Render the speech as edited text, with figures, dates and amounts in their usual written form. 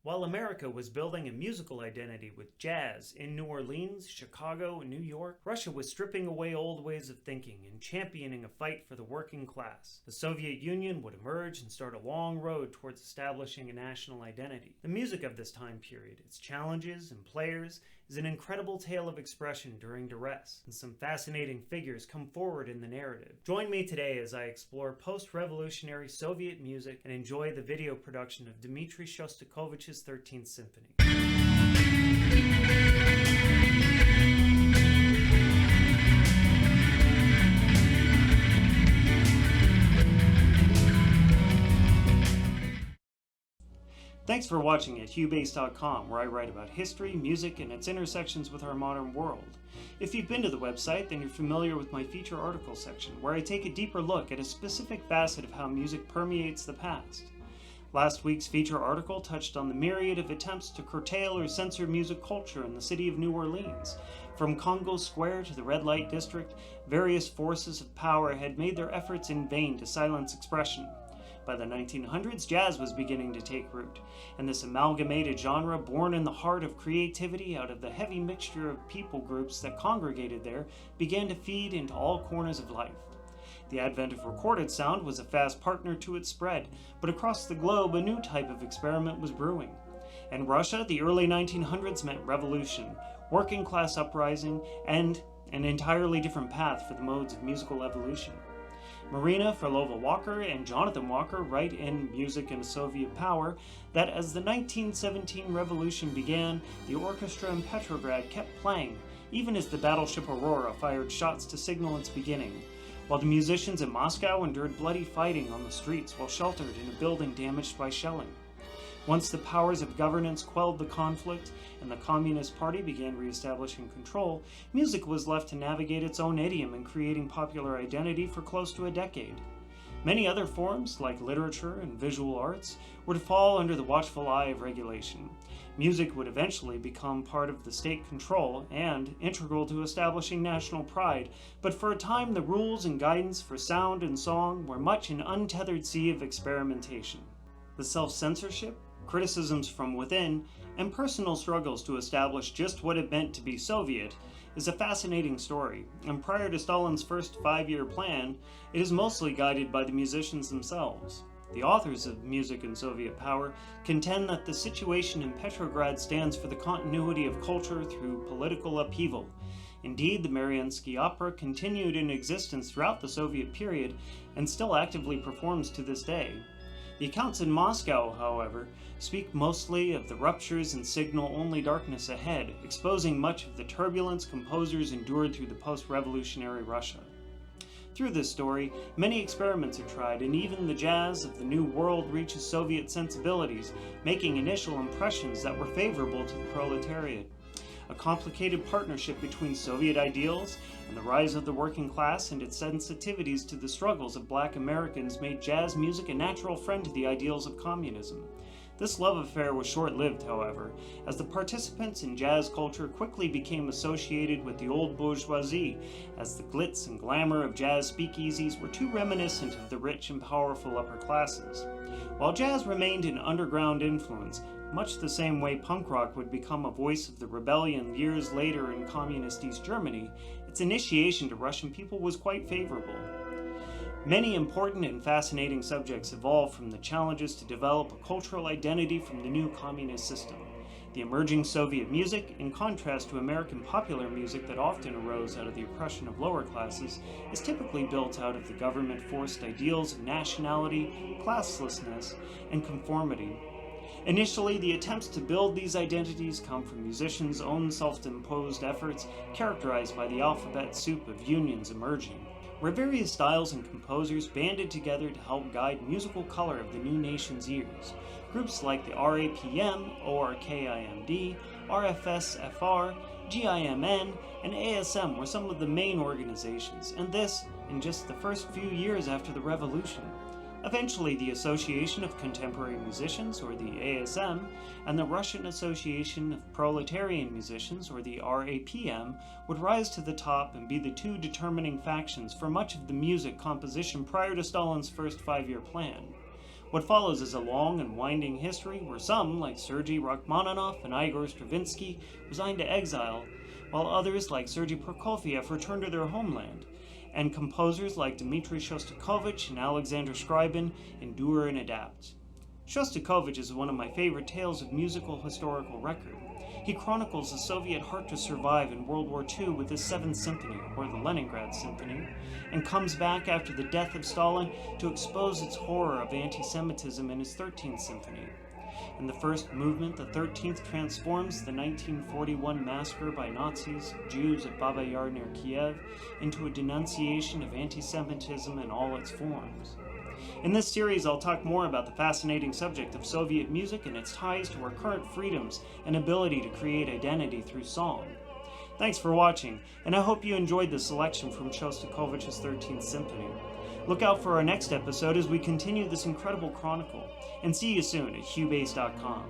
While America was building a musical identity with jazz in New Orleans, Chicago, and New York, Russia was stripping away old ways of thinking and championing a fight for the working class. The Soviet Union would emerge and start a long road towards establishing a national identity. The music of this time period, its challenges and players, is an incredible tale of expression during duress, and some fascinating figures come forward in the narrative. Join me today as I explore post-revolutionary Soviet music and enjoy the video production of Dmitri Shostakovich's 13th Symphony. Thanks for watching at HughBase.com, where I write about history, music, and its intersections with our modern world. If you've been to the website, then you're familiar with my feature article section, where I take a deeper look at a specific facet of how music permeates the past. Last week's feature article touched on the myriad of attempts to curtail or censor music culture in the city of New Orleans. From Congo Square to the Red Light District, various forces of power had made their efforts in vain to silence expression. By the 1900s, jazz was beginning to take root, and this amalgamated genre, born in the heart of creativity out of the heavy mixture of people groups that congregated there, began to feed into all corners of life. The advent of recorded sound was a fast partner to its spread, but across the globe a new type of experiment was brewing. In Russia, the early 1900s meant revolution, working-class uprising, and an entirely different path for the modes of musical evolution. Marina, Frolova-Walker, and Jonathan Walker write in Music and Soviet Power that as the 1917 revolution began, the orchestra in Petrograd kept playing, even as the battleship Aurora fired shots to signal its beginning, while the musicians in Moscow endured bloody fighting on the streets while sheltered in a building damaged by shelling. Once the powers of governance quelled the conflict and the Communist Party began re-establishing control, music was left to navigate its own idiom in creating popular identity for close to a decade. Many other forms, like literature and visual arts, were to fall under the watchful eye of regulation. Music would eventually become part of the state control and integral to establishing national pride, but for a time the rules and guidance for sound and song were much an untethered sea of experimentation. The self-censorship, criticisms from within, and personal struggles to establish just what it meant to be Soviet is a fascinating story, and prior to Stalin's first 5-year plan, it is mostly guided by the musicians themselves. The authors of Music and Soviet Power contend that the situation in Petrograd stands for the continuity of culture through political upheaval. Indeed, the Marianski Opera continued in existence throughout the Soviet period and still actively performs to this day. The accounts in Moscow, however, speak mostly of the ruptures and signal only darkness ahead, exposing much of the turbulence composers endured through the post-revolutionary Russia. Through this story, many experiments are tried, and even the jazz of the New World reaches Soviet sensibilities, making initial impressions that were favorable to the proletariat. A complicated partnership between Soviet ideals and the rise of the working class and its sensitivities to the struggles of Black Americans made jazz music a natural friend to the ideals of communism. This love affair was short-lived, however, as the participants in jazz culture quickly became associated with the old bourgeoisie, as the glitz and glamour of jazz speakeasies were too reminiscent of the rich and powerful upper classes. While jazz remained an underground influence, much the same way punk rock would become a voice of the rebellion years later in communist East Germany, its initiation to Russian people was quite favorable. Many important and fascinating subjects evolved from the challenges to develop a cultural identity from the new communist system. The emerging Soviet music, in contrast to American popular music that often arose out of the oppression of lower classes, is typically built out of the government-forced ideals of nationality, classlessness, and conformity. Initially, the attempts to build these identities come from musicians' own self-imposed efforts, characterized by the alphabet soup of unions emerging, where various styles and composers banded together to help guide musical color of the new nation's ears. Groups like the RAPM, ORKIMD, RFSFR, GIMN, and ASM were some of the main organizations, and this in just the first few years after the revolution. Eventually, the Association of Contemporary Musicians, or the ASM, and the Russian Association of Proletarian Musicians, or the RAPM, would rise to the top and be the two determining factions for much of the music composition prior to Stalin's first 5-year plan. What follows is a long and winding history where some, like Sergei Rachmaninoff and Igor Stravinsky, resign to exile, while others, like Sergei Prokofiev, return to their homeland, and composers like Dmitri Shostakovich and Alexander Scriabin endure and adapt. Shostakovich is one of my favorite tales of musical historical record. He chronicles the Soviet heart to survive in World War II with his 7th Symphony, or the Leningrad Symphony, and comes back after the death of Stalin to expose its horror of anti-Semitism in his 13th Symphony. In the first movement, the 13th transforms the 1941 massacre by Nazis, Jews at Babi near Kiev, into a denunciation of anti-Semitism in all its forms. In this series, I'll talk more about the fascinating subject of Soviet music and its ties to our current freedoms and ability to create identity through song. Thanks for watching, and I hope you enjoyed this selection from Shostakovich's 13th Symphony. Look out for our next episode as we continue this incredible chronicle, and see you soon at HughBase.com.